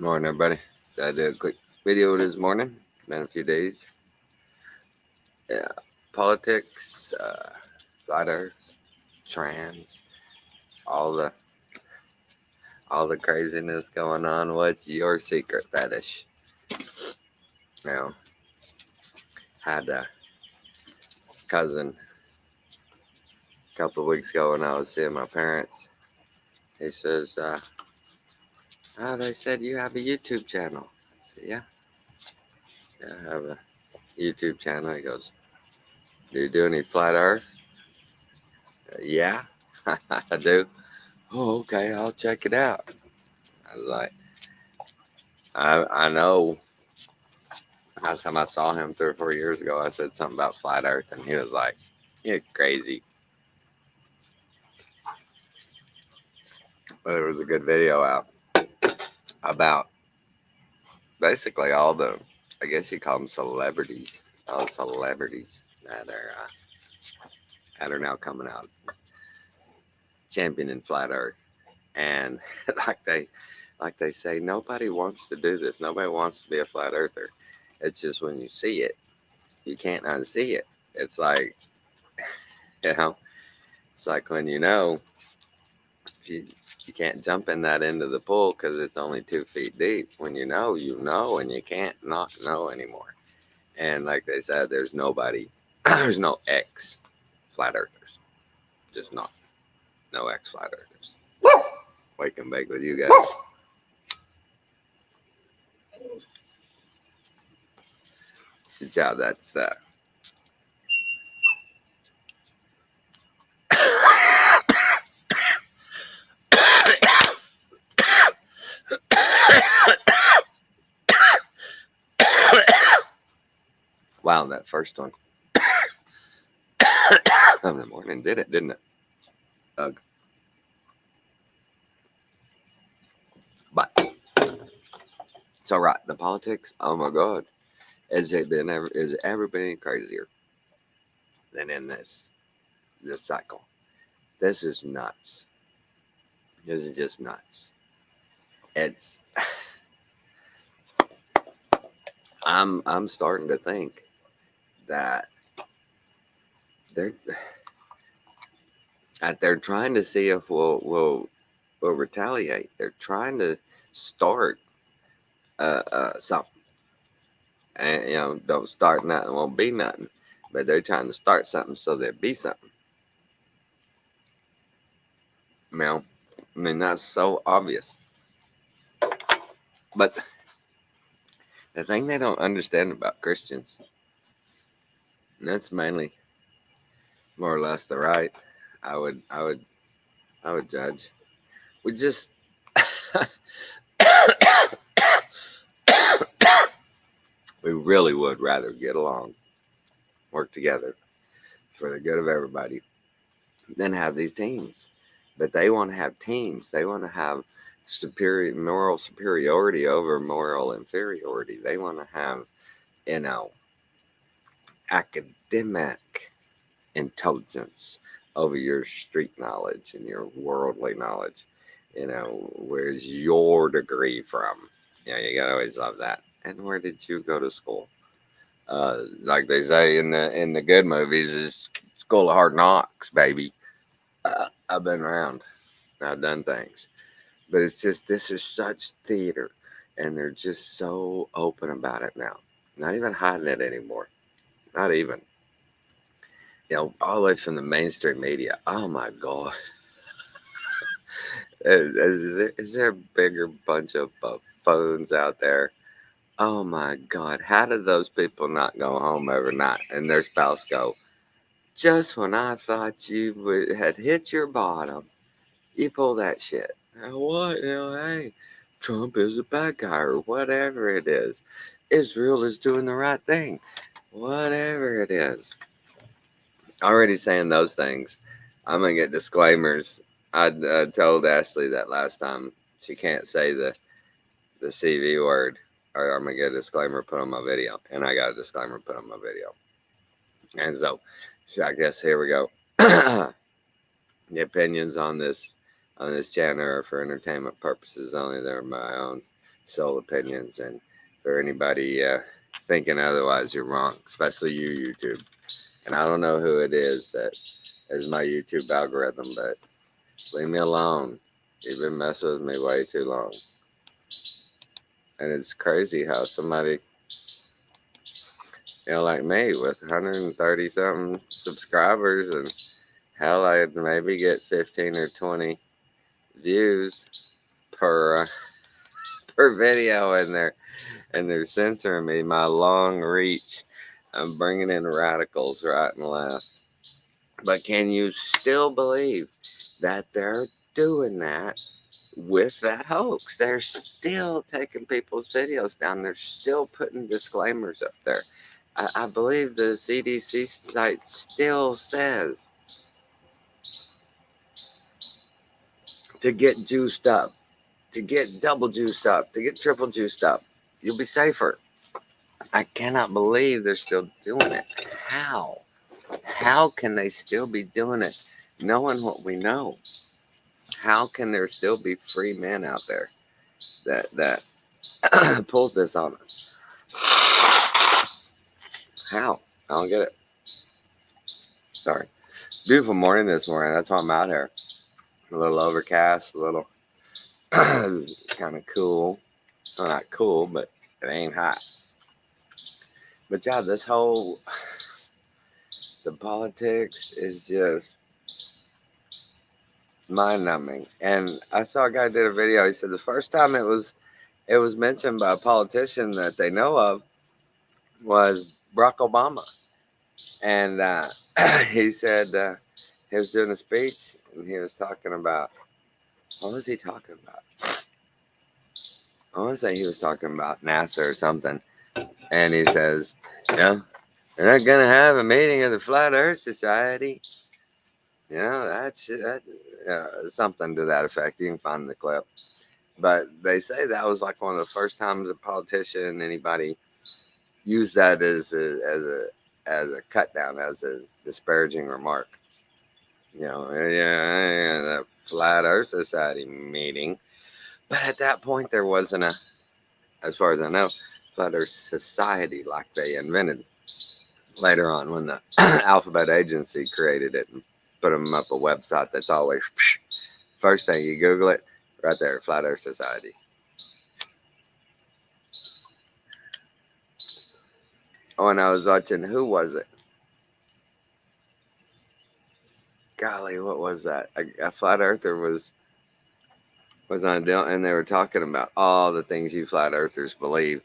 Morning, everybody. I did a quick video this morning. Been a few days. Yeah, politics, flat Earth, trans, all the all the craziness going on. What's your secret fetish? You know, had a cousin a couple of weeks ago when I was seeing my parents. He says, "Oh, they said you have a YouTube channel." I said, "Yeah, I have a YouTube channel." He goes, "Do you do any flat Earth?" Yeah, I do. Oh, okay, I'll check it out. I was like, I know. Last time I saw him 3 or 4 years ago, I said something about flat Earth, and he was like, "You're crazy." But there was a good video out about basically all the, I guess you call them celebrities, all the celebrities that are now coming out championing flat Earth, and like they say, nobody wants to do this. Nobody wants to be a flat earther. It's just when you see it, you can't unsee it. It's like, you know, it's like when you you can't jump in that into the pool because it's only 2 feet deep. When you know, and you can't not know anymore. And like they said, there's nobody, there's no ex flat earthers, just not no ex flat earthers. Wake and bake with you guys. Good job. That's wow. That first one in the morning did it, didn't it? Ugh. But it's all right. The politics. Oh my God. Has it ever been any crazier than in this cycle? This is nuts. This is just nuts. It's I'm starting to think that they're they're trying to see if we'll retaliate. They're trying to start something, and don't start nothing, won't be nothing. But they're trying to start something so there'll be something. You know, I mean that's so obvious. But the thing they don't understand about Christians, and that's mainly more or less the right. I would I would I would judge. We just we really would rather get along, work together for the good of everybody, than have these teams. But they want to have teams. They want to have superior moral superiority over moral inferiority. They want to have, you know, academic intelligence over your street knowledge and your worldly knowledge. Where's your degree from? You gotta always love that. And where did you go to school? Like they say in the good movies, is School of Hard Knocks, baby. I've been around. I've done things, but it's just this is such theater, and they're just so open about it now. Not even hiding it anymore. Not even. All the way from the mainstream media. Oh my God. Is there a bigger bunch of phones out there? Oh my God. How did those people not go home every night and their spouse go, just when I thought you had hit your bottom, you pull that shit. What? Hey, Trump is a bad guy or whatever it is. Israel is doing the right thing. Whatever it is. Already saying those things, I'm gonna get disclaimers. I told Ashley that last time she can't say the CV word, or I'm gonna get a disclaimer put on my video, and I got a disclaimer put on my video. And so I guess here we go. The opinions on this channel are for entertainment purposes only. They're my own. sole opinions, and for anybody thinking otherwise, you're wrong, especially you, YouTube. And I don't know who it is that is my YouTube algorithm, but leave me alone. You've been messing with me way too long. And it's crazy how somebody, like me with 130 something subscribers, and hell, I'd maybe get 15 or 20 views per per video, and they're censoring me, my long reach. I'm bringing in radicals right and left. But can you still believe that they're doing that with that hoax? They're still taking people's videos down. They're still putting disclaimers up there. I believe the CDC site still says to get juiced up, to get double juiced up, to get triple juiced up. You'll be safer. I cannot believe they're still doing it. How? How can they still be doing it knowing what we know? How can there still be free men out there that pulled this on us? How? I don't get it. Sorry. Beautiful morning this morning. That's why I'm out here. A little overcast, a little kind of cool. Well, not cool, but it ain't hot. But yeah, this whole the politics is just mind numbing. And I saw a guy did a video. He said the first time it was mentioned by a politician that they know of was Barack Obama. And he said he was doing a speech, and he was talking about, what was he talking about? I want to say he was talking about NASA or something. And he says, they're not going to have a meeting of the Flat Earth Society. That's something to that effect. You can find the clip. But they say that was like one of the first times a politician, anybody, used that as a cut down, as a disparaging remark. The Flat Earth Society meeting. But at that point, there wasn't as far as I know, Flat Earth Society like they invented later on when the Alphabet Agency created it and put them up a website that's always first thing you Google it, right there, Flat Earth Society. Oh, and I was watching, who was it? Golly, what was that? A flat earther was on a deal, and they were talking about all the things you flat earthers believe,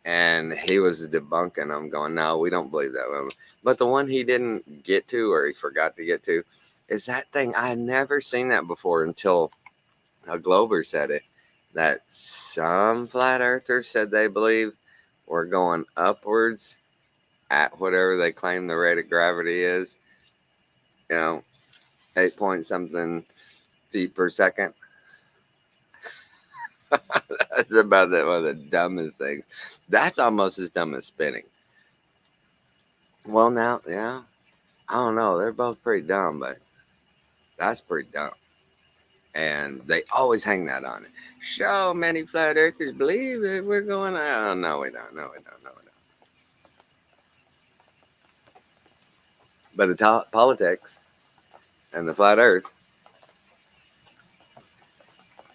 and he was debunking them, going, no, we don't believe that one. But the one he didn't get to, or he forgot to get to, is that thing. I had never seen that before until a Glober said it, that some flat earthers said they believe we're going upwards at whatever they claim the rate of gravity is, 8 point something feet per second. That's about one of the dumbest things. That's almost as dumb as spinning. Well, now, yeah, I don't know. They're both pretty dumb, but that's pretty dumb. And they always hang that on it. So many flat earthers believe that we're going. Oh, no, we don't. No, we don't. No, we don't. But the politics and the flat earth,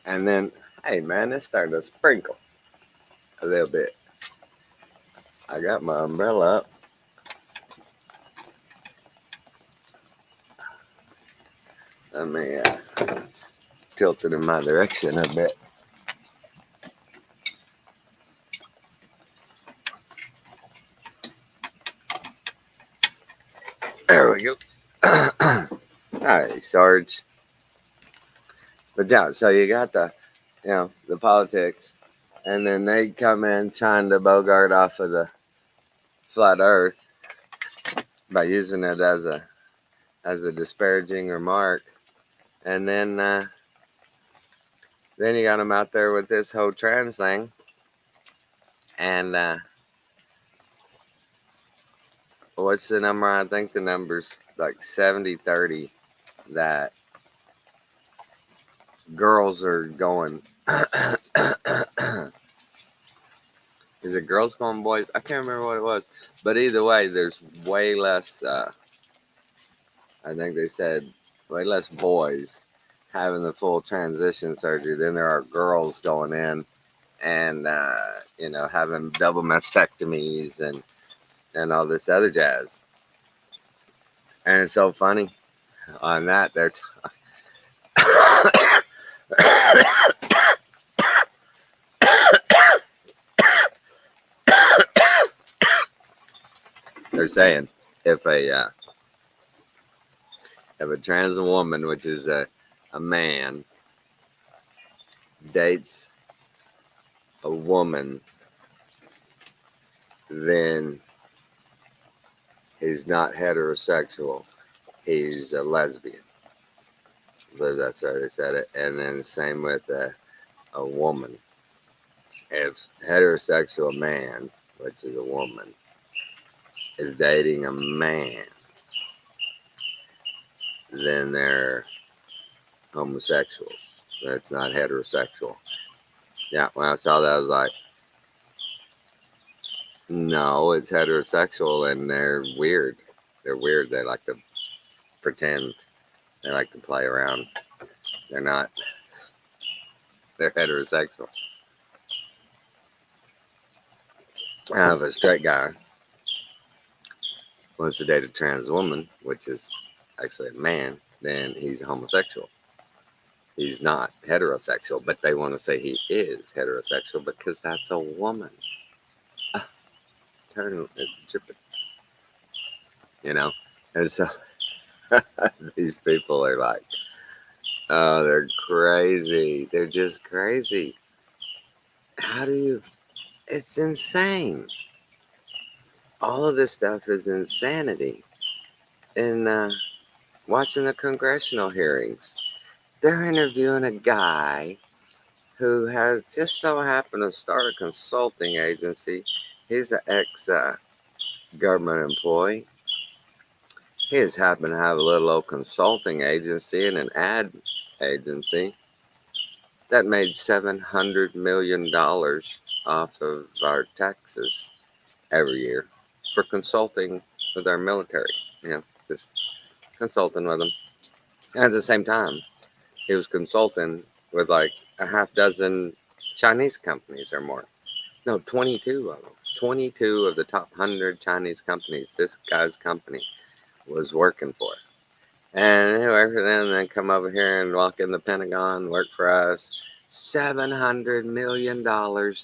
and then, hey, man, it's starting to sprinkle a little bit. I got my umbrella up. Let me tilt it in my direction a bit. There we go. All right, Sarge. But yeah, so you got the politics, and then they come in trying to bogart off of the flat earth by using it as a disparaging remark. And then you got them out there with this whole trans thing. And what's the number? I think the number's like 70-30 that girls are going Is it girls going boys? I can't remember what it was. But either way, there's way less, I think they said, way less boys having the full transition surgery than there are girls going in and, having double mastectomies and all this other jazz. And it's so funny on that. They're saying if a trans woman, which is a man, dates a woman, then he's not heterosexual. He's a lesbian. I believe that's how they said it. And then same with a woman. If heterosexual man, which is a woman, is dating a man, then they're homosexuals. That's not heterosexual. Yeah, when I saw that, I was like, no, it's heterosexual, and they're weird. They're weird. They like to pretend. They like to play around. They're not. They're heterosexual. Now, if a straight guy wants to date a trans woman, which is actually a man, then he's a homosexual. He's not heterosexual, but they want to say he is heterosexual because that's a woman. Turn it, dripping. And so these people are like, oh, they're crazy. They're just crazy. How do you? It's insane. All of this stuff is insanity. And watching the congressional hearings, they're interviewing a guy who has just so happened to start a consulting agency. He's an ex-government employee. He has happened to have a little old consulting agency and an ad agency that made $700 million off of our taxes every year for consulting with our military. Just consulting with them. And at the same time, he was consulting with like a half dozen Chinese companies or more. No, 22 of them. 22 of the top 100 Chinese companies this guy's company was working for. And anyway, for them then come over here and walk in the Pentagon, work for us. $700 million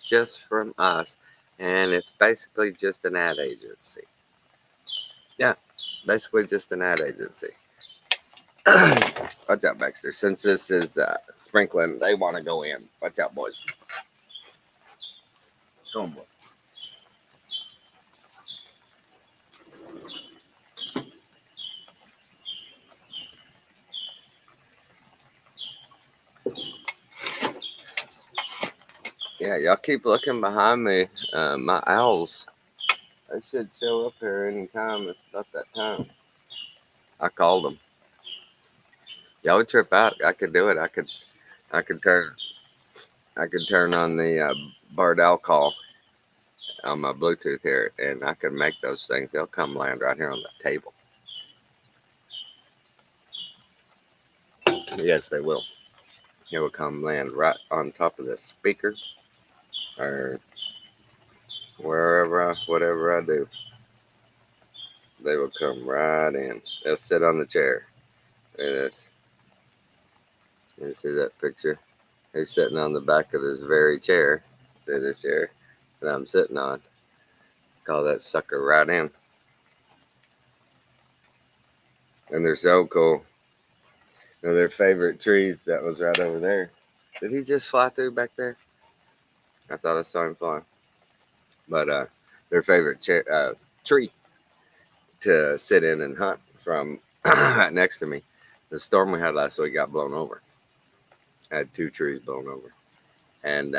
just from us. And it's basically just an ad agency. Yeah, basically just an ad agency. Watch out, Baxter. Since this is sprinkling, they want to go in. Watch out, boys. Go on, boy. Yeah, y'all keep looking behind me. My owls, they should show up here anytime. It's about that time. I called them. Y'all would trip out. I could do it. I could turn. I could turn on the Bard Owl call on my Bluetooth here, and I could make those things. They'll come land right here on the table. Yes, they will. It will come land right on top of the speaker, or whatever I do. They will come right in. They'll sit on the chair. Look at this. You see that picture? He's sitting on the back of this very chair. See this chair that I'm sitting on? Call that sucker right in. And they're so cool. Their favorite trees that was right over there. Did he just fly through back there? I thought I saw him fly. But their favorite tree to sit in and hunt from right next to me. The storm we had last week got blown over. I had 2 trees blown over. And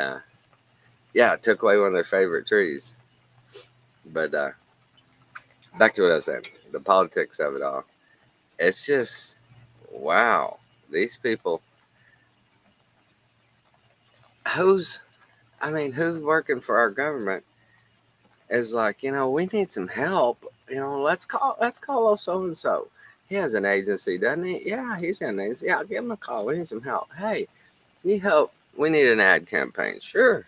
yeah, it took away one of their favorite trees. But back to what I was saying, the politics of it all. It's just, wow. These people, who's working for our government is like, we need some help. Let's call old so and so. He has an agency, doesn't he? Yeah, he's got an agency. Yeah, give him a call. We need some help. Hey, can you help? We need an ad campaign. Sure,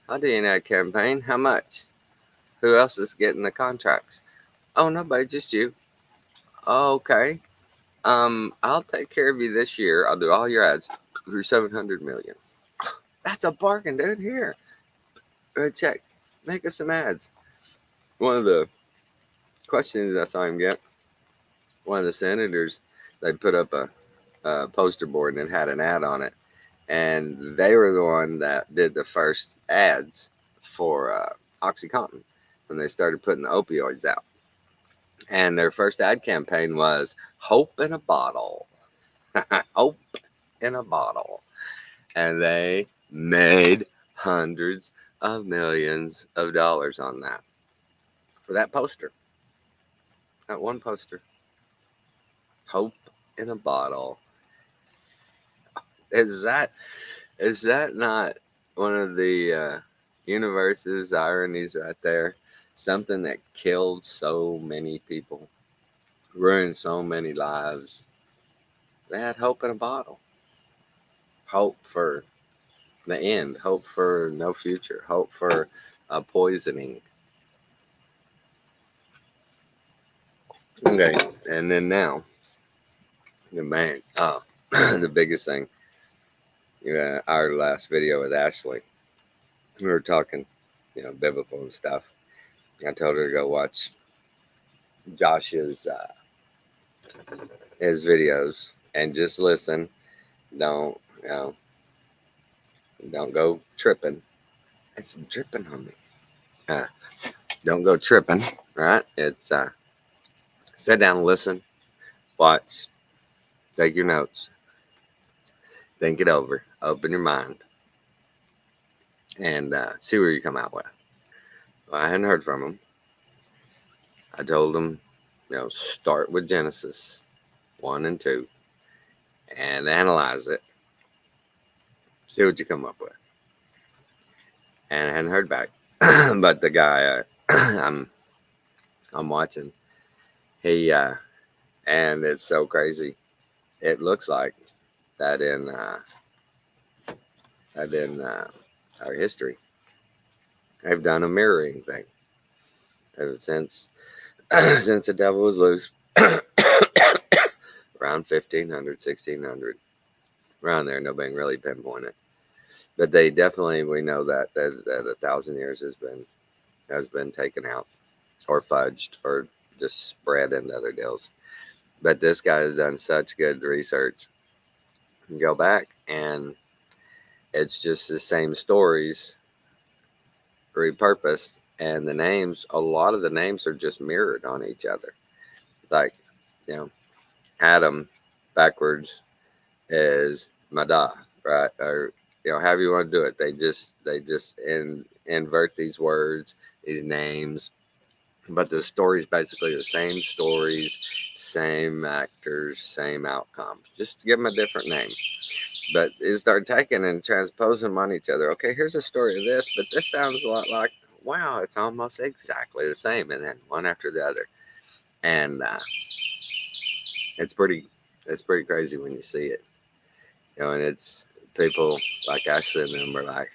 I'll do an ad campaign. How much? Who else is getting the contracts? Oh, nobody, just you. Oh, okay. I'll take care of you this year. I'll do all your ads for 700 million. That's a bargain, dude. Here, check. Make us some ads. One of the questions I saw him get, one of the senators, they put up a poster board and it had an ad on it, and they were the one that did the first ads for OxyContin when they started putting the opioids out. And their first ad campaign was "Hope in a Bottle." Hope in a bottle. And they made hundreds of millions of dollars on that, for that poster, that one poster. Hope in a bottle. Is that not one of the universe's ironies right there? Something that killed so many people, ruined so many lives. They had hope in a bottle. Hope for the end. Hope for no future. Hope for poisoning. Okay, and then now the man. Oh, the biggest thing. Our last video with Ashley, we were talking, biblical and stuff. I told her to go watch Josh's his videos and just listen. Don't don't go tripping. It's dripping on me. Uh, don't go tripping. Right? It's sit down, listen, watch, take your notes, think it over, open your mind, and see where you come out with. Well, I hadn't heard from him. I told him, start with Genesis 1 and 2 and analyze it. See what you come up with. And I hadn't heard back. But the guy I'm watching, he and it's so crazy. It looks like that in our history, they've done a mirroring thing ever since since the devil was loose. Around 1500, 1600, around there. Nobody can really pinpoint it, but they definitely, we know that 1,000 years has been taken out, or fudged, or just spread into other deals. But this guy has done such good research. You go back, and it's just the same stories repurposed, and the names. A lot of the names are just mirrored on each other. Like, Adam backwards is Madah, right? Or however you want to do it. They just invert these words, these names, but the story's basically the same stories, same actors, same outcomes. Just give them a different name. But they start taking and transposing them on each other. Okay, here's a story of this, but this sounds a lot like, wow, it's almost exactly the same, and then one after the other. And it's pretty crazy when you see it. And it's people like Ashley and them are like,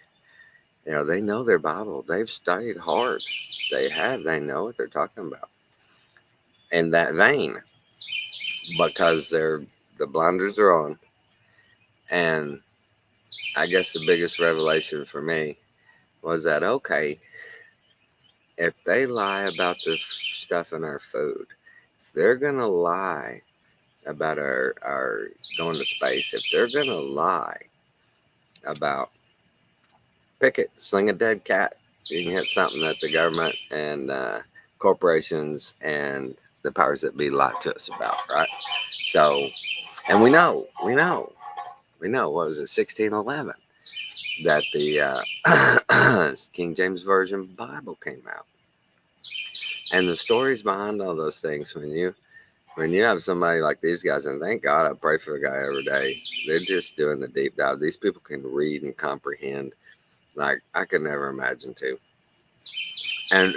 they know their Bible. They've studied hard. They know what they're talking about. In that vein, because the blinders are on. And I guess the biggest revelation for me was that, okay, if they lie about the stuff in our food, if they're going to lie about our going to space, if they're going to lie about pick it, sling a dead cat, you can hit something that the government and corporations and the powers that be lie to us about, right? So, and we know, what was it, 1611, that the King James Version Bible came out. And the stories behind all those things, when you have somebody like these guys, and thank God I pray for the guy every day, they're just doing the deep dive. These people can read and comprehend like I could never imagine to. And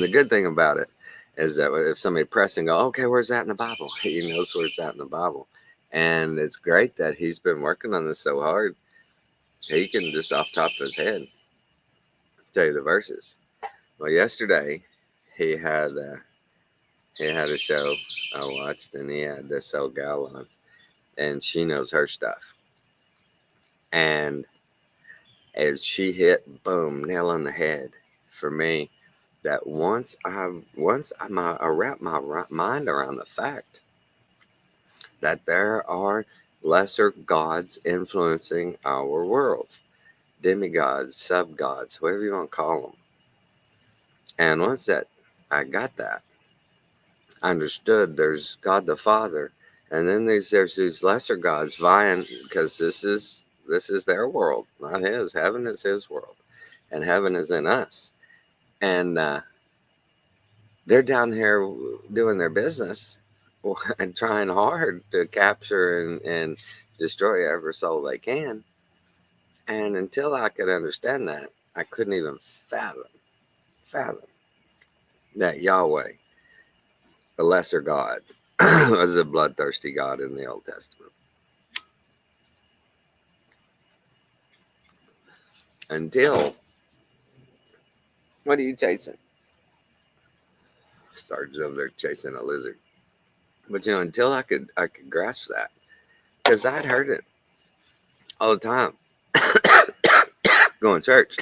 the good thing about it is that if somebody pressing go, okay, where's that in the Bible? He knows where it's at in the Bible. And it's great that he's been working on this so hard. He can just off top of his head tell you the verses. Well, yesterday he had he had a show I watched, and he had this old gal on, and she knows her stuff. And as she hit, boom, nail on the head for me, that I wrap my mind around the fact that there are lesser gods influencing our world, demigods, sub gods, whatever you want to call them. And once that I got that, I understood there's God the Father, and then there's these lesser gods vying, because this is their world, not his. Heaven is his world, and heaven is in us. And they're down here doing their business and trying hard to capture and destroy every soul they can. And until I could understand that, I couldn't even fathom that Yahweh, the lesser God, was a bloodthirsty God in the Old Testament. Until, what are you chasing? Sergeant's over there chasing a lizard. But until I could grasp that, because I'd heard it all the time, going to church.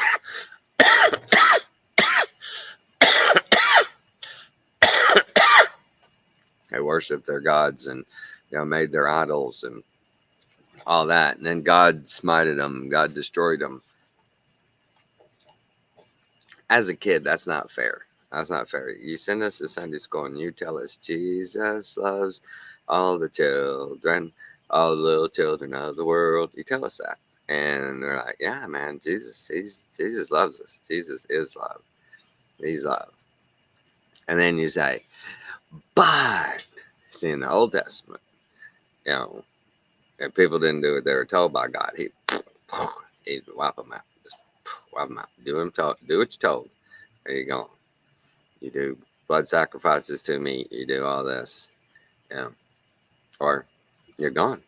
They worshiped their gods and made their idols and all that, and then God smited them. God destroyed them. As a kid, that's not fair. That's not fair. You send us to Sunday school and you tell us Jesus loves all the children, all the little children of the world. You tell us that, and they're like, "Yeah, man, Jesus loves us. Jesus is love. He's love." And then you say, "But see, in the Old Testament, if people didn't do what they were told by God, he'd wipe them out. Just wipe them out. Do what you're told. There you go. You do blood sacrifices to me. You do all this, or you're gone.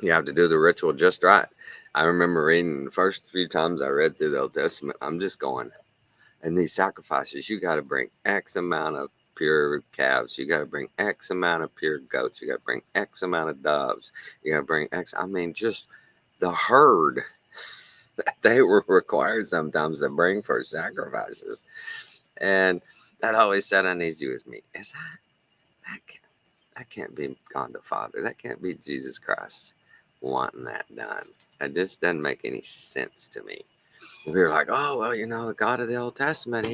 You have to do the ritual just right." I remember reading the first few times I read through the Old Testament, I'm just going, and these sacrifices, you got to bring X amount of pure calves. You got to bring X amount of pure goats. You got to bring X amount of doves. You got to bring X. I mean, just the herd that they were required sometimes to bring for sacrifices. And that always sat uneasy with me. Is that can't be God the Father. That can't be Jesus Christ wanting that done. It just doesn't make any sense to me. We were like, oh, well, the God of the Old Testament,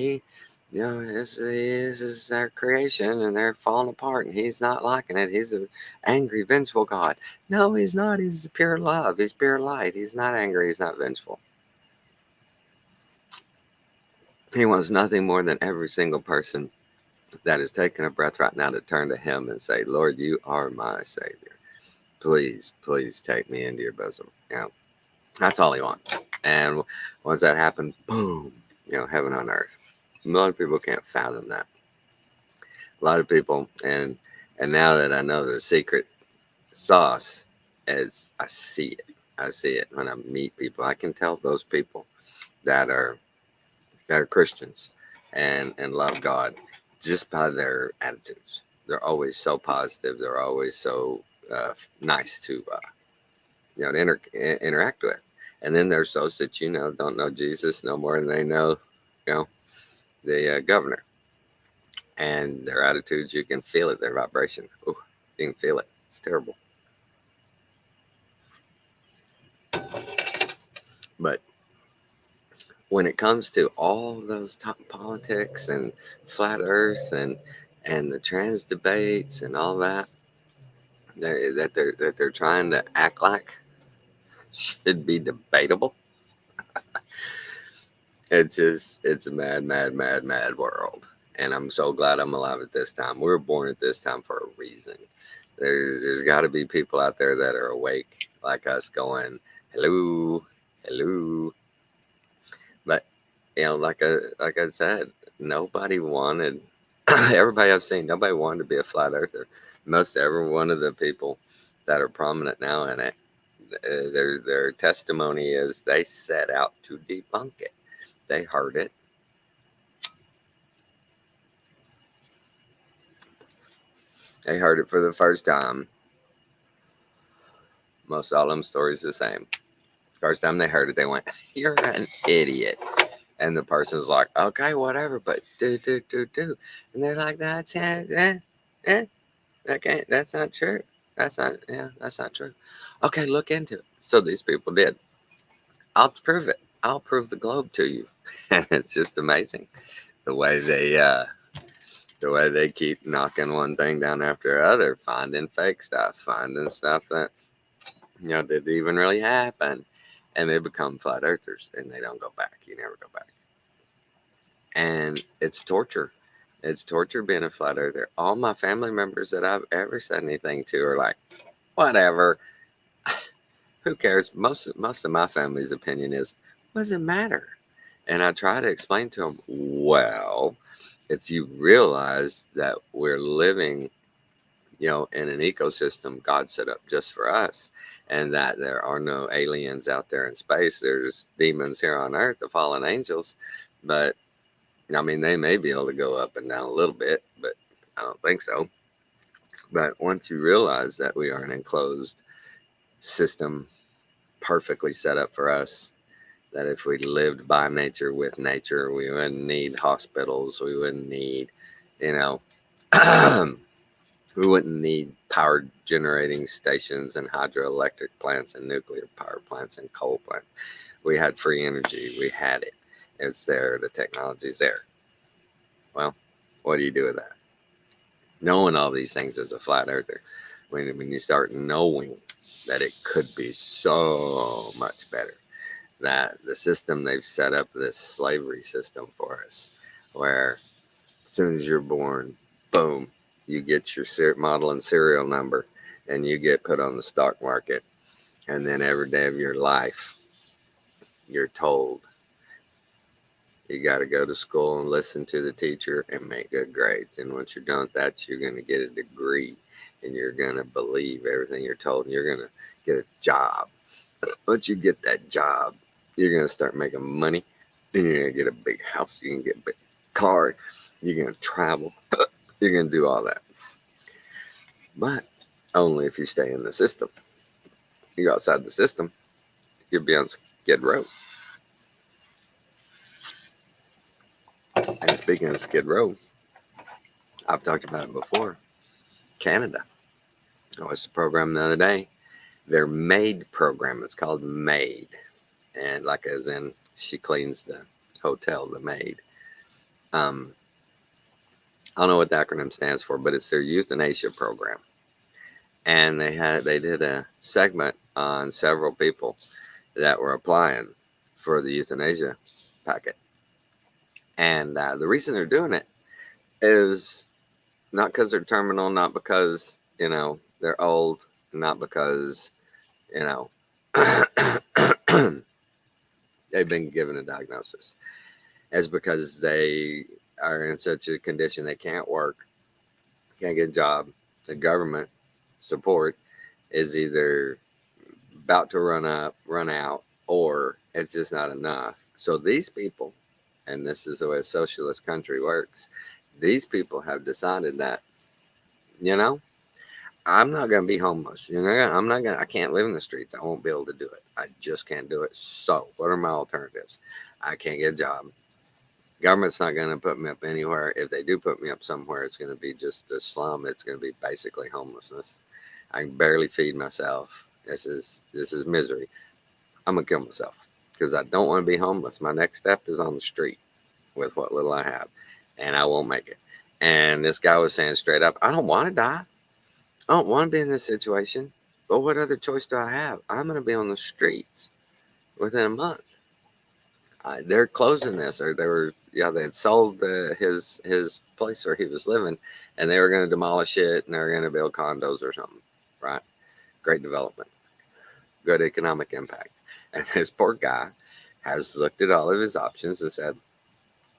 this is their creation and they're falling apart and he's not liking it. He's an angry, vengeful God. No, he's not. He's pure love. He's pure light. He's not angry. He's not vengeful. He wants nothing more than every single person that is taking a breath right now to turn to him and say, Lord, you are my Savior. Please, please take me into your bosom. That's all he wants. And once that happened, boom, heaven on earth. A lot of people can't fathom that. A lot of people, and now that I know the secret sauce, as I see it when I meet people. I can tell those people that are Christians and love God just by their attitudes. They're always so positive. They're always so nice to interact with. And then there's those that don't know Jesus no more than they know the governor. And their attitudes, you can feel it. Their vibration, you can feel it. It's terrible. But when it comes to all those top politics and flat Earth and the trans debates and all that, that they're trying to act like should be debatable, it's a mad world. And I'm so glad I'm alive at this time. We were born at this time for a reason. There's got to be people out there that are awake like us, going, hello. But like I said, nobody wanted, everybody I've seen, nobody wanted to be a flat earther. Most every one of the people that are prominent now in it, their testimony is they set out to debunk it. They heard it. They heard it for the first time. Most all them stories the same. First time they heard it, they went, "You're an idiot." And the person's like, "Okay, whatever, but do." And they're like, "That's that's not true. That's not true." Okay, look into it. So these people did. I'll prove it. I'll prove the globe to you. And it's just amazing the way they keep knocking one thing down after other, finding fake stuff, finding stuff that didn't even really happen, and they become flat earthers and they don't go back. You never go back, and it's torture. It's torture being a flat earther. All my family members that I've ever said anything to are like, whatever. Who cares? Most of my family's opinion is, what does it matter? And I try to explain to them, well, if you realize that we're living, in an ecosystem God set up just for us, and that there are no aliens out there in space, there's demons here on Earth, the fallen angels, but I mean, they may be able to go up and down a little bit, but I don't think so. But once you realize that we are an enclosed system perfectly set up for us, that if we lived by nature with nature, we wouldn't need hospitals, we wouldn't need, you know, we wouldn't need power generating stations and hydroelectric plants and nuclear power plants and coal plants. We had free energy, we had it. It's there, the technology's there. Well, what do you do with that? Knowing all these things as a flat earther, when you start knowing that it could be so much better, that the system they've set up, this slavery system for us, where as soon as you're born, boom, you get your model and serial number, and you get put on the stock market, and then every day of your life, you're told you got to go to school and listen to the teacher and make good grades. And once you're done with that, you're going to get a degree and you're going to believe everything you're told and you're going to get a job. Once you get that job, you're going to start making money. Then you're going to get a big house. You can get a big car. You're going to travel. You're going to do all that. But only if you stay in the system. You go outside the system, you'll be on Skid Row. And speaking of Skid Row, I've talked about it before. Canada. I watched the program the other day. Their MAID program. It's called MAID. And like as in she cleans the hotel, the maid. I don't know what the acronym stands for, but it's their euthanasia program. And they did a segment on several people that were applying for the euthanasia packet. And the reason they're doing it is not because they're terminal, not because, they're old, not because, they've been given a diagnosis. It's because they are in such a condition they can't work, can't get a job. The government support is either about to run out, or it's just not enough. So these people, and this is the way a socialist country works, these people have decided that, I'm not going to be homeless. I can't live in the streets. I won't be able to do it. I just can't do it. So what are my alternatives? I can't get a job. Government's not going to put me up anywhere. If they do put me up somewhere, it's going to be just a slum. It's going to be basically homelessness. I can barely feed myself. This is misery. I'm going to kill myself because I don't want to be homeless. My next step is on the street with what little I have, and I won't make it. And this guy was saying straight up, I don't want to die. I don't want to be in this situation, but what other choice do I have? I'm going to be on the streets within a month. They're closing this, or they had sold his place where he was living, and they were going to demolish it, and they were going to build condos or something, right? Great development, good economic impact. And this poor guy has looked at all of his options and said,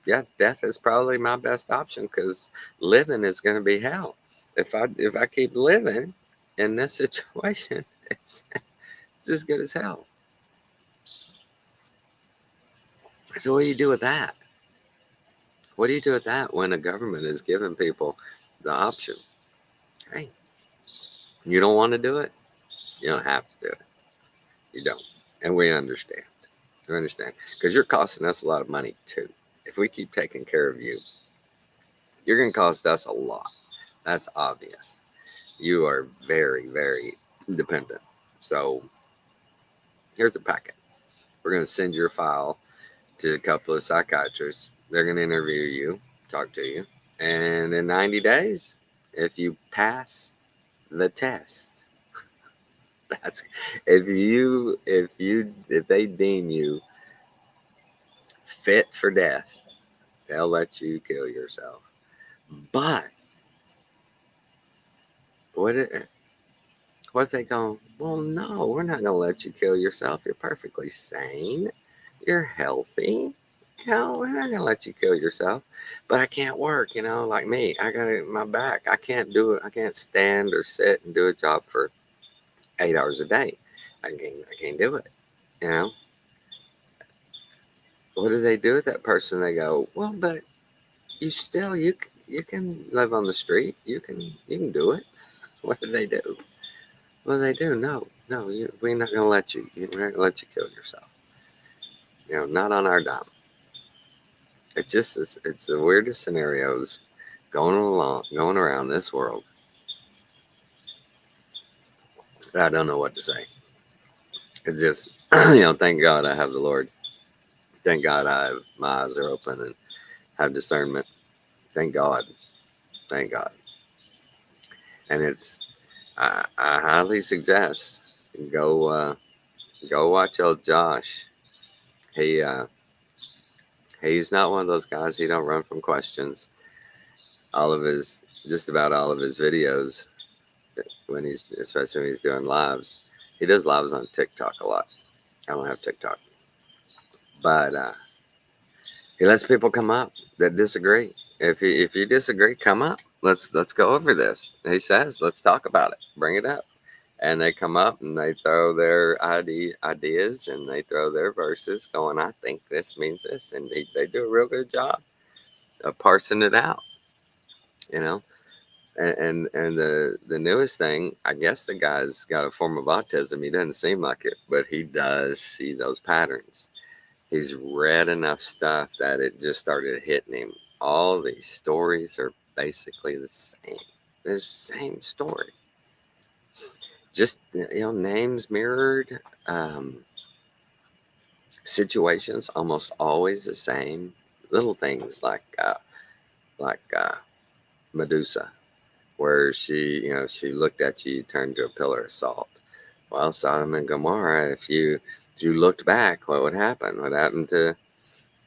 yeah, death is probably my best option because living is going to be hell. If I keep living in this situation, it's as good as hell. So what do you do with that? What do you do with that when a government is giving people the option? Hey, you don't want to do it? You don't have to do it. You don't. And we understand. We understand. Because you're costing us a lot of money too. If we keep taking care of you, you're going to cost us a lot. That's obvious. You are very, very dependent. So here's a packet. We're going to send your file to a couple of psychiatrists. They're going to interview you, talk to you. And in 90 days, if you pass the test, that's if they deem you fit for death, they'll let you kill yourself. But what if they go, well, no, we're not going to let you kill yourself. You're perfectly sane. You're healthy. We're not going to let you kill yourself. But I can't work, like me. I got it in my back. I can't do it. I can't stand or sit and do a job for 8 hours a day. I can't do it. You know, what do they do with that person? They go, well, but you can live on the street. You can do it. What do they do? What do they do? No, we're not gonna let you. We're not gonna let you kill yourself. Not on our dime. It's the weirdest scenarios going around this world. I don't know what to say. It's just thank God I have the Lord. Thank God my eyes are open and have discernment. Thank God. Thank God. And I highly suggest go go watch old Josh. He he's not one of those guys. He don't run from questions. Just about all of his videos, especially when he's doing lives, he does lives on TikTok a lot. I don't have TikTok, but he lets people come up that disagree. If you disagree, come up. Let's go over this. He says, let's talk about it. Bring it up. And they come up and they throw their ideas and they throw their verses, going, I think this means this, and they do a real good job of parsing it out. You know, and the newest thing, I guess the guy's got a form of autism. He doesn't seem like it, but he does see those patterns. He's read enough stuff that it just started hitting him. All these stories are basically the same. The same story. Just names mirrored, um, situations almost always the same. Little things like Medusa, where she looked at you, turned to a pillar of salt. Well, Sodom and Gomorrah, if you looked back, what would happen? What happened to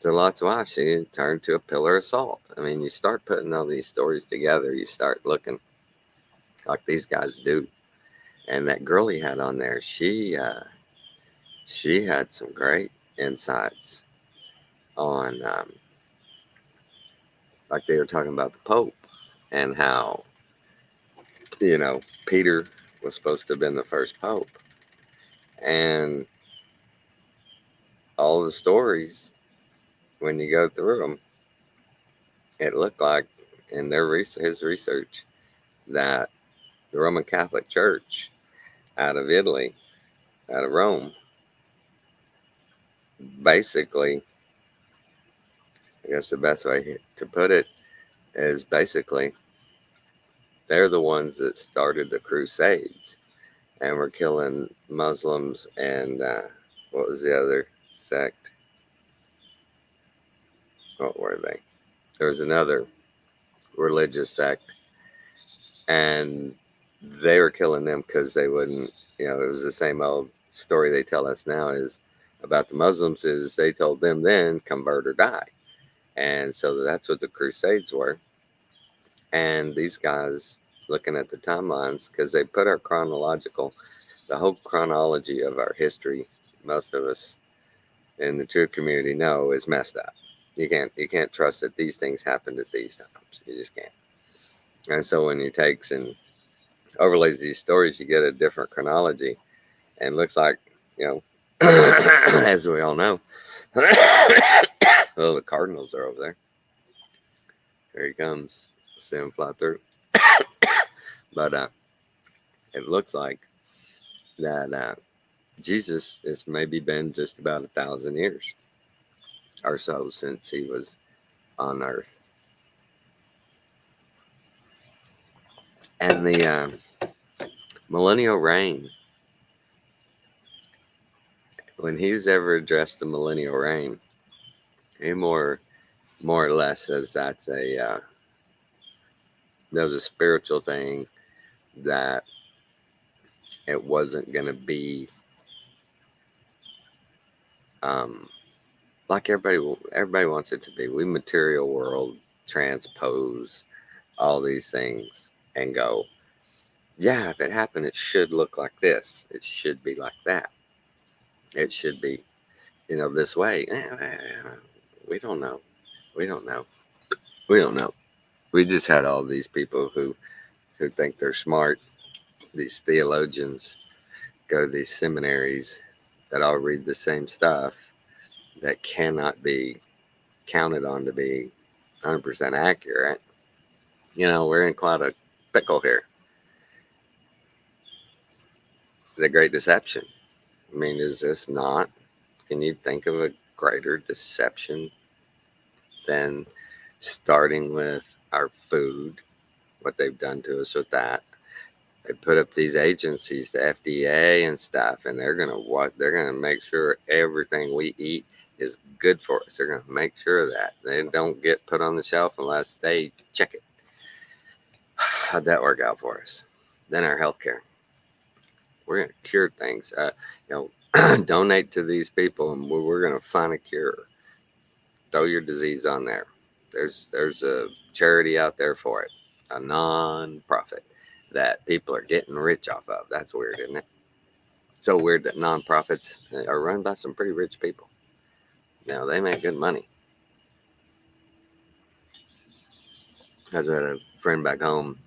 Lot's wife? She turned to a pillar of salt. I mean, you start putting all these stories together, you start looking like these guys do. And that girl he had on there, she had some great insights on, like they were talking about the Pope and how Peter was supposed to have been the first Pope, and all the stories when you go through them, it looked like in his research that the Roman Catholic Church out of Italy, out of Rome, basically, I guess the best way to put it is basically they're the ones that started the Crusades and were killing Muslims and what was the other sect? What were they? There was another religious sect, and they were killing them because they wouldn't. It was the same old story they tell us now is about the Muslims is they told them then convert or die, and so that's what the Crusades were. And these guys looking at the timelines because they put the whole chronology of our history, most of us in the true community know is messed up. You can't trust that these things happened at these times. You just can't. And so when you takes and overlays these stories, you get a different chronology, and looks like, you know, as we all know, well, the Cardinals are over there. Here he comes. See him fly through. But it looks like that Jesus has maybe been just about 1,000 years or so since he was on earth. And the millennial reign, when he's ever addressed the millennial reign, he more or less says that was a spiritual thing, that it wasn't going to be um, like everybody wants it to be. We material world transpose all these things and go, yeah, if it happened, it should look like this. It should be like that. It should be, this way. We don't know. We don't know. We don't know. We just had all these people who think they're smart, these theologians, go to these seminaries that all read the same stuff, that cannot be counted on to be 100% accurate. We're in quite a pickle here. The Great Deception. I mean, is this not? Can you think of a greater deception than starting with our food, what they've done to us with that? They put up these agencies, the FDA and stuff, and they're gonna make sure everything we eat is good for us. They're gonna make sure of that they don't get put on the shelf unless they check it. How'd that work out for us? Then our healthcare. We're gonna cure things. Donate to these people, and we're gonna find a cure. Throw your disease on there. There's a charity out there for it, a non-profit that people are getting rich off of. That's weird, isn't it? So weird that non-profits are run by some pretty rich people. They make good money. I was at a friend back home.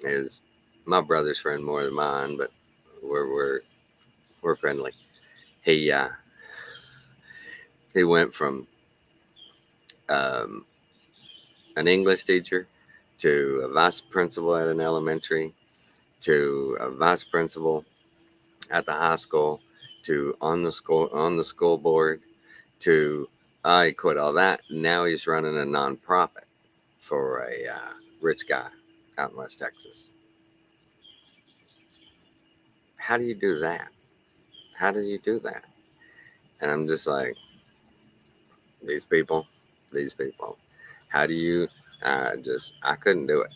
Is my brother's friend more than mine, but we're friendly. He went from um, an English teacher to a vice principal at an elementary, to a vice principal at the high school, to on the school board, to he quit all that. Now he's running a nonprofit for a rich guy out in West Texas. How do you do that? How do you do that? And I'm just like, these people, these people. How do you? I couldn't do it.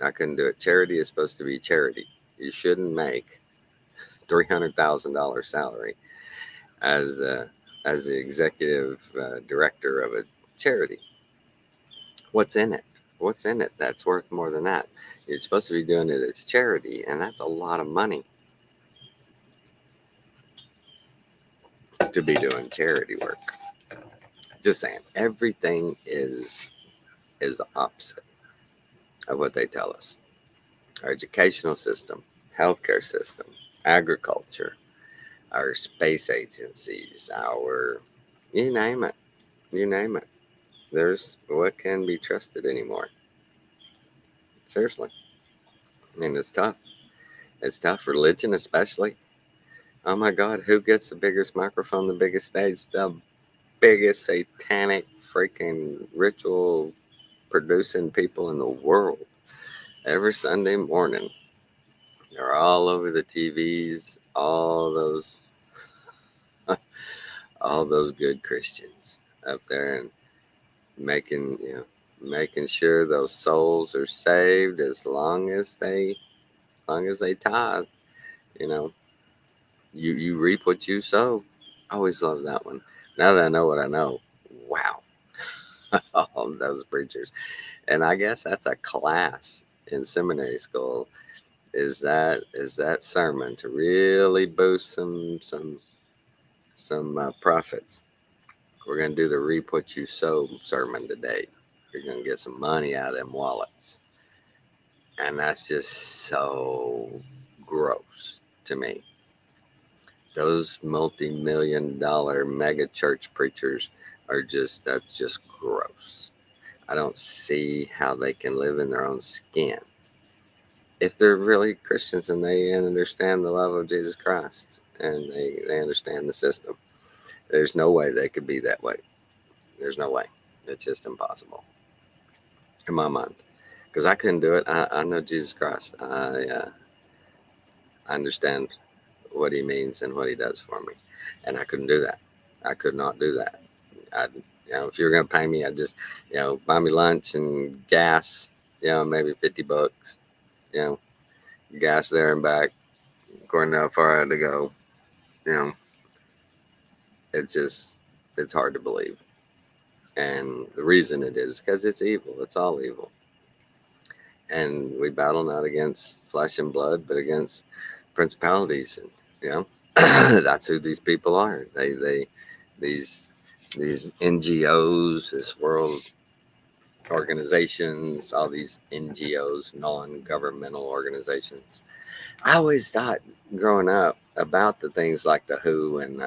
I couldn't do it. Charity is supposed to be charity. You shouldn't make $300,000 salary as as the executive director of a charity. What's in it? What's in it that's worth more than that? You're supposed to be doing it as charity, and that's a lot of money to be doing charity work. Just saying, everything is the opposite of what they tell us. Our educational system, healthcare system, agriculture, our space agencies, our you name it, you name it. There's what can be trusted anymore. Seriously, I mean it's tough. It's tough. Religion, especially. Oh my God, who gets the biggest microphone, the biggest stage, the biggest satanic freaking ritual producing people in the world? Every Sunday morning, they're all over the TVs, all those good Christians up there, and making making sure those souls are saved as long as they tithe. You know, you reap what you sow. I always love that one. Now that I know what I know, wow, all those preachers. And I guess that's a class in seminary school. Is that sermon to really boost some profits? We're going to do the reap what you sow sermon today. You're going to get some money out of them wallets. And that's just so gross to me. Those multi-million-dollar mega church preachers that's just gross. I don't see how they can live in their own skin if they're really Christians and they understand the love of Jesus Christ and they understand the system. There's no way they could be that way. There's no way. It's just impossible in my mind. Because I couldn't do it. I know Jesus Christ. I understand what he means and what he does for me. And I couldn't do that. I could not do that. If you were going to pay me, I'd just, buy me lunch and gas, maybe $50, you know, gas there and back, according to how far I had to go. It's hard to believe. And the reason it is because it's evil. It's all evil. And we battle not against flesh and blood, but against principalities. And, that's who these people are. These NGOs, this world organizations, all these NGOs, non-governmental organizations. I always thought growing up about the things like the WHO and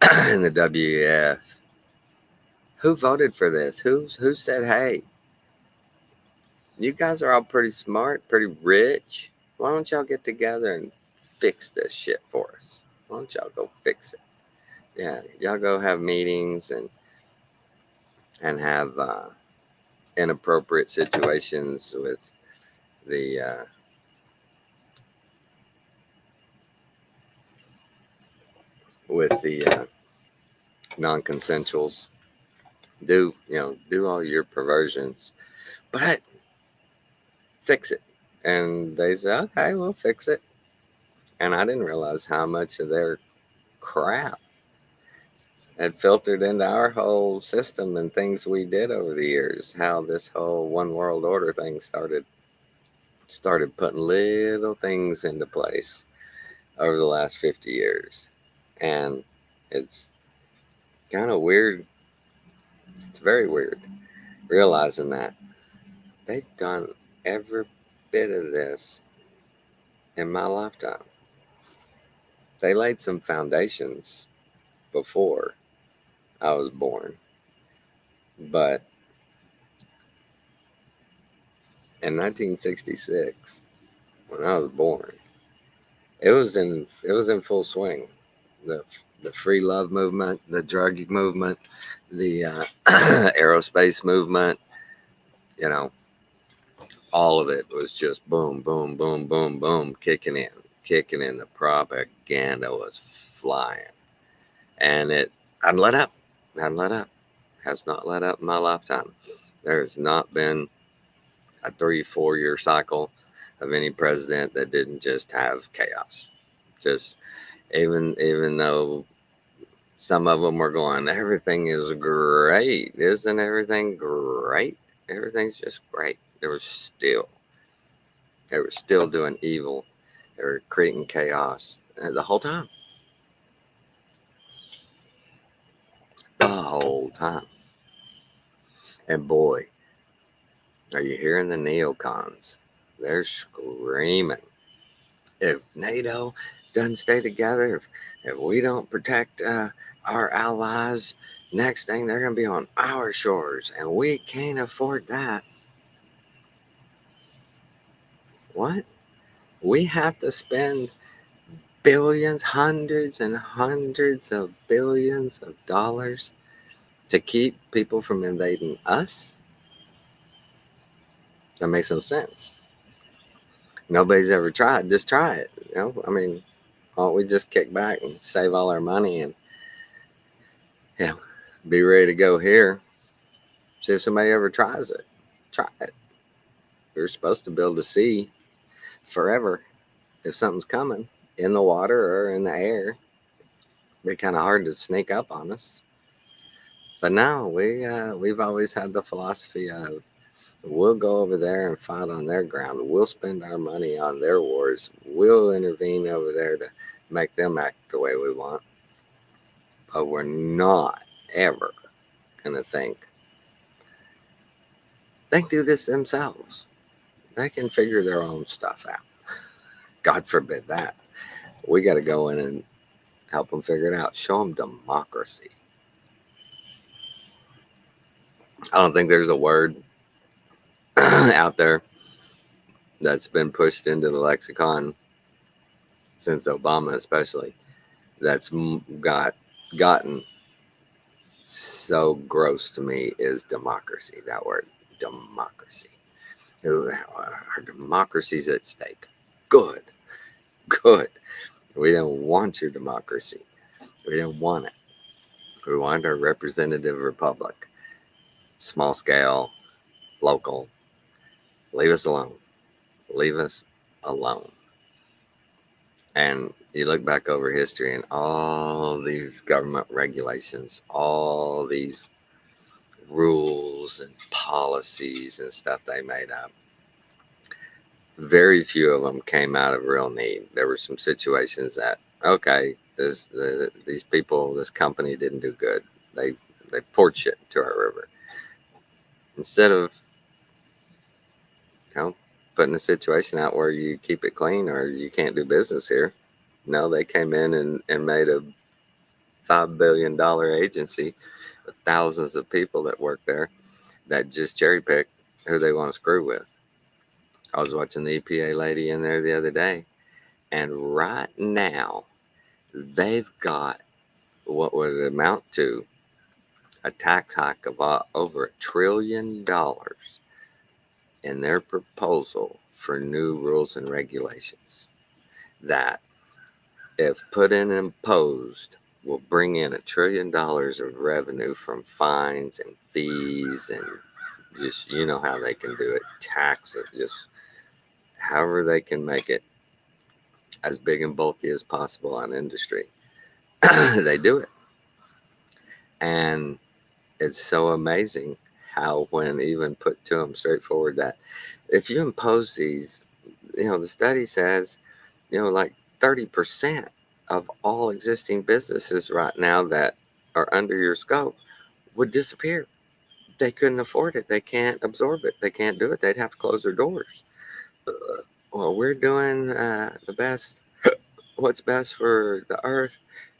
and the WEF. Who voted for this? Who said, hey, you guys are all pretty smart, pretty rich. Why don't y'all get together and fix this shit for us? Why don't y'all go fix it? Yeah, y'all go have meetings and have inappropriate situations with the non-consensuals. Do all your perversions, but fix it. And they say, okay, we'll fix it. And I didn't realize how much of their crap had filtered into our whole system and things we did over the years. How this whole one world order thing started putting little things into place over the last 50 years. And it's kind of weird. It's very weird realizing that they've done every bit of this in my lifetime. They laid some foundations before I was born, but in 1966, when I was born, it was in full swing. The free love movement, the drug movement, the aerospace movement, all of it was just boom, boom, boom, boom, boom, kicking in. The propaganda was flying. And it hadn't let up. Has not let up in my lifetime. There has not been a 3-4 year cycle of any president that didn't just have chaos. Just even though some of them were going, everything is great. Isn't everything great? Everything's just great. They were still doing evil. They were creating chaos the whole time. The whole time. And boy, are you hearing the neocons? They're screaming. If NATO doesn't stay together, if we don't protect our allies, next thing they're going to be on our shores, and we can't afford that. What? We have to spend billions, hundreds and hundreds of billions of dollars to keep people from invading us? That makes no sense. Nobody's ever tried. Just try it. I mean, why don't we just kick back and save all our money and be ready to go here? See if somebody ever tries it. Try it. You're supposed to be able to see forever if something's coming in the water or in the air. It'd be kind of hard to sneak up on us. But no, we've always had the philosophy of we'll go over there and fight on their ground. We'll spend our money on their wars. We'll intervene over there to make them act the way we want. But we're not ever, going to think they can do this themselves. They can figure their own stuff out. God forbid that. We got to go in and help them figure it out. Show them democracy. I don't think there's a word out there that's been pushed into the lexicon since Obama, especially, that's gotten so gross to me is democracy. That word, democracy. Our democracy's at stake. Good, good. We don't want your democracy. We don't want it. We want our representative republic. Small scale, local. Leave us alone. Leave us alone. And you look back over history and all these government regulations, all these rules and policies and stuff they made up. Very few of them came out of real need. There were some situations that, okay, these people, this company didn't do good. They poured shit into our river. Instead of, putting a situation out where you keep it clean or you can't do business here. No, they came in and made a $5 billion agency with thousands of people that work there that just cherry pick who they want to screw with. I was watching the EPA lady in there the other day, and right now they've got what would it amount to a tax hike of over $1 trillion in their proposal for new rules and regulations that, if put in and imposed, will bring in $1 trillion of revenue from fines and fees and just, you know how they can do it, taxes, just however they can make it as big and bulky as possible on industry. They do it. And it's so amazing how, when even put to them straightforward, that if you impose these, the study says, like 30% of all existing businesses right now that are under your scope would disappear. They couldn't afford it. They can't absorb it. They can't do it. They'd have to close their doors. Well, we're doing the best, what's best for the earth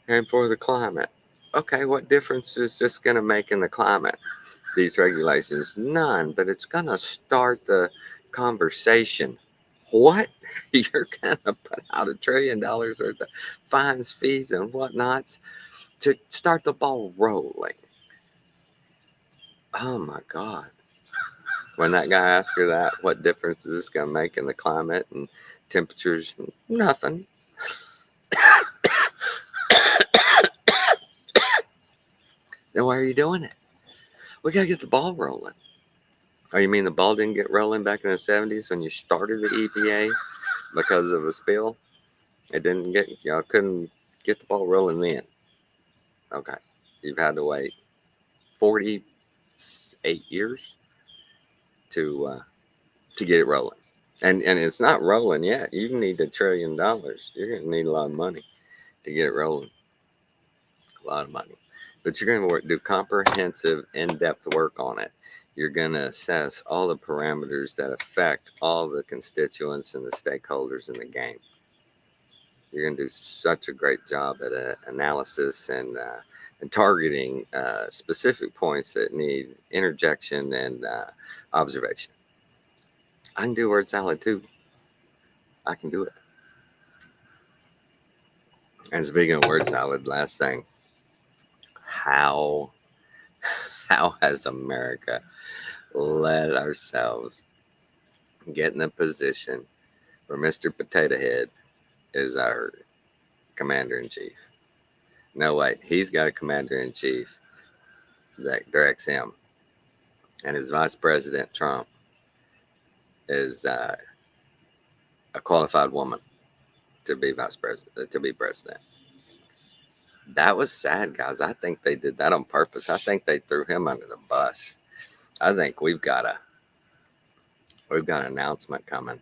and for the climate. Okay, what difference is this going to make in the climate? These regulations? None, but it's going to start the conversation. What? You're going to put out $1 trillion worth of fines, fees, and whatnots to start the ball rolling. Oh my God. When that guy asked her that, what difference is this going to make in the climate and temperatures? Nothing. Then why are you doing it? We got to get the ball rolling. Oh, you mean the ball didn't get rolling back in the 70s when you started the EPA because of a spill? It didn't get, y'all couldn't get the ball rolling then. Okay. You've had to wait 48 years to get it rolling. And it's not rolling yet. You need $1 trillion. You're going to need a lot of money to get it rolling. A lot of money. But you're going to do comprehensive, in-depth work on it. You're going to assess all the parameters that affect all the constituents and the stakeholders in the game. You're going to do such a great job at analysis and targeting specific points that need interjection and observation. I can do word salad too. I can do it. And speaking of word salad, last thing, how has America let ourselves get in a position where Mr. Potato Head is our commander-in-chief? No, wait, he's got a commander-in-chief that directs him, and his vice president, Trump, is a qualified woman to be vice president, to be president. That was sad, guys. I think they did that on purpose. I think they threw him under the bus. I think we've got an announcement coming,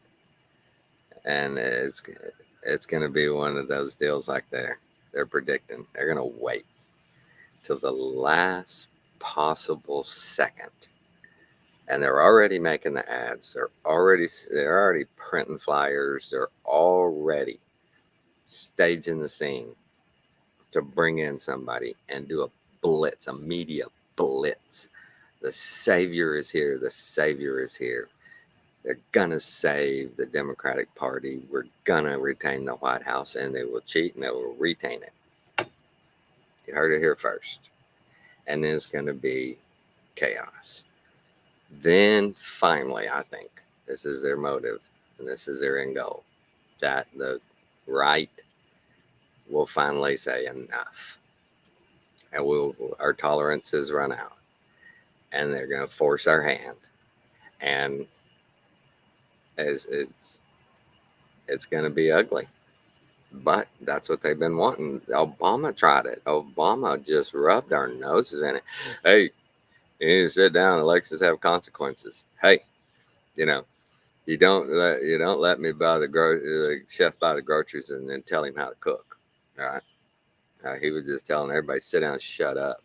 and it's going to be one of those deals like they're predicting. They're going to wait till the last possible second. And they're already making the ads. They're already printing flyers. They're already staging the scene to bring in somebody and do a blitz, a media blitz. The savior is here. The savior is here. They're gonna save the Democratic Party. We're gonna retain the White House, and they will cheat and they will retain it. You heard it here first. And then it's gonna be chaos. Then finally, I think this is their motive and this is their end goal, that the right will finally say enough, and our tolerances run out, and they're going to force our hand, and it's going to be ugly. But that's what they've been wanting. Obama tried it. Obama just rubbed our noses in it. Hey, you need to sit down. Elections have consequences. Hey, you know, you don't let me buy the chef buy the groceries and then tell him how to cook. All right. He was just telling everybody, sit down, shut up.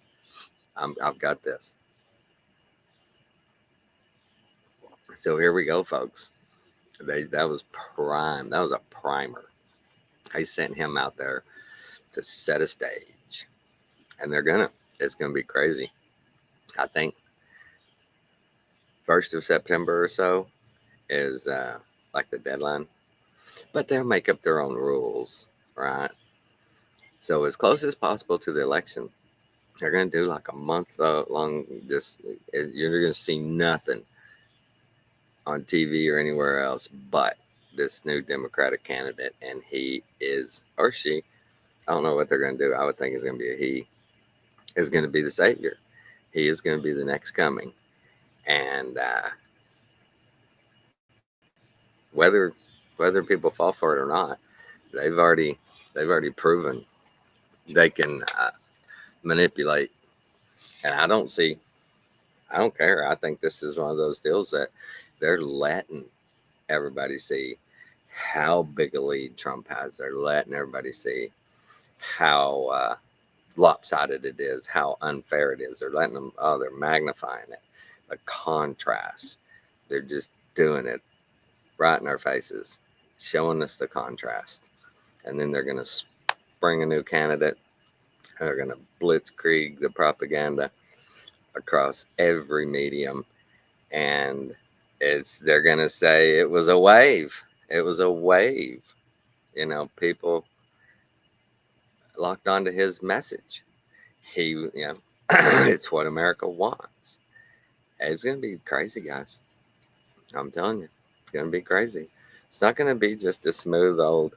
I've got this. So here we go, folks. That was prime. That was a primer. I sent him out there to set a stage, and it's gonna be crazy. I think 1st of September or so is like the deadline, but they'll make up their own rules, right? So as close as possible to the election, they're gonna do like a month long. Just you're gonna see nothing on TV or anywhere else but this new Democratic candidate, and he is, or she, I don't know what they're going to do. I would think it's going to be a he, is going to be the savior. He is going to be the next coming, and whether people fall for it or not, they've already proven they can manipulate, and I don't care. I think this is one of those deals that they're letting everybody see how big a lead Trump has. They're letting everybody see how lopsided it is, how unfair it is. They're letting them, they're magnifying it. The contrast. They're just doing it right in our faces, showing us the contrast. And then they're going to spring a new candidate. They're going to blitzkrieg the propaganda across every medium. And they're going to say it was a wave. It was a wave. People locked onto his message. It's what America wants. It's going to be crazy, guys. I'm telling you, it's going to be crazy. It's not going to be just a smooth old,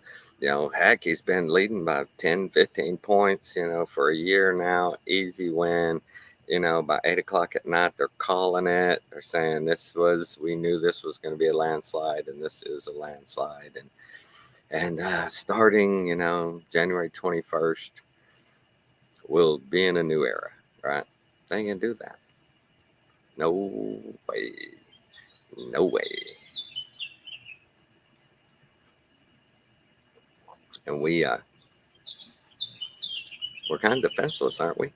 heck, he's been leading by 10, 15 points, for a year now. Easy win. By 8 o'clock at night, they're calling it. They're saying we knew this was going to be a landslide, and this is a landslide. And starting, January 21st, we'll be in a new era, right? They ain't going to do that. No way. No way. And we're kind of defenseless, aren't we?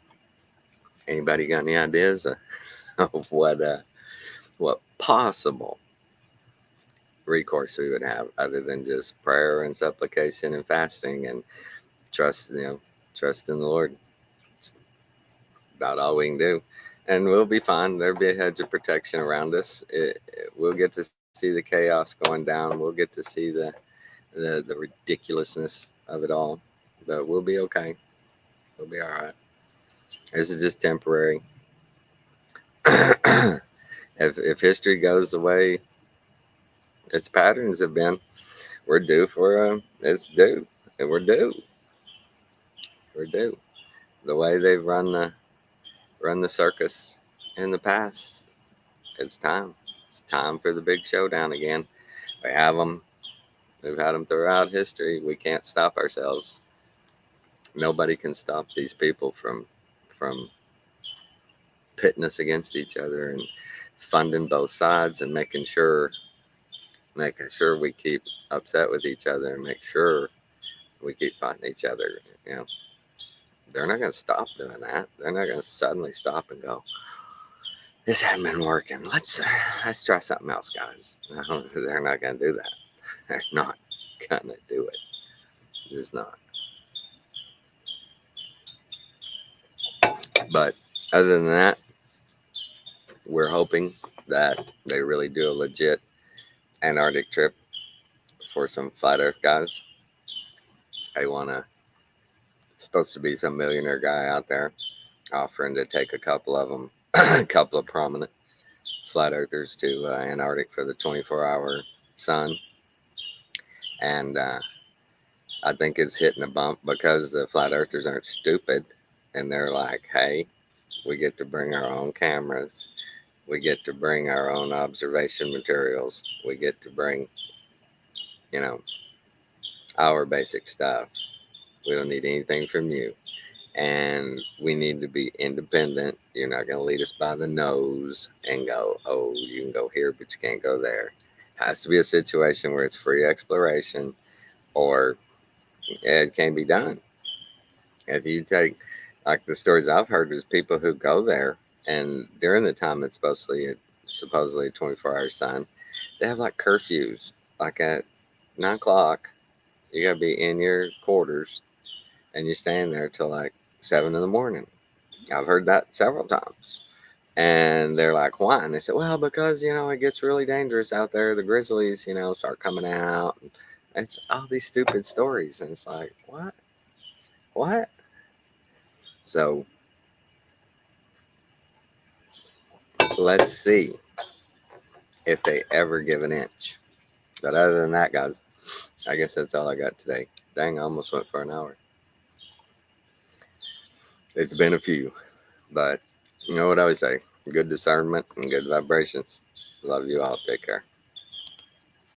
Anybody got any ideas of what possible recourse we would have other than just prayer and supplication and fasting and trust in the Lord? It's about all we can do. And we'll be fine. There'll be a hedge of protection around us. We'll get to see the chaos going down. We'll get to see the ridiculousness of it all. But we'll be okay. We'll be all right. This is just temporary. If history goes the way its patterns have been, we're due for it's due. And we're due. We're due. The way they've run the circus in the past, it's time. It's time for the big showdown again. We have them. We've had them throughout history. We can't stop ourselves. Nobody can stop these people from pitting us against each other and funding both sides and making sure we keep upset with each other and make sure we keep fighting each other. they're not going to stop doing that. They're not going to suddenly stop and go, this hadn't been working. Let's try something else, guys. No, they're not going to do that. They're not going to do it. Just not. But other than that, we're hoping that they really do a legit Antarctic trip for some flat Earth guys. They want to. It's supposed to be some millionaire guy out there offering to take a couple of them, a couple of prominent flat earthers to Antarctic for the 24-hour sun. And I think it's hitting a bump because the flat earthers aren't stupid. And they're like, hey, we get to bring our own cameras. We get to bring our own observation materials. We get to bring, our basic stuff. We don't need anything from you. And we need to be independent. You're not going to lead us by the nose and go, oh, you can go here, but you can't go there. It has to be a situation where it's free exploration, or it can be done. If you take, like the stories I've heard, is people who go there, and during the time it's supposedly a 24-hour sun, they have like curfews. Like at 9 o'clock, you got to be in your quarters, and you stand there till like 7 in the morning. I've heard that several times. And they're like, why? And they said, well, because, it gets really dangerous out there. The grizzlies, start coming out. And it's all these stupid stories. And it's like, what? What? So let's see if they ever give an inch. But other than that, guys, I guess that's all I got today. Dang, I almost went for an hour. It's been a few, but you know what I always say, good discernment and good vibrations. Love you all. Take care.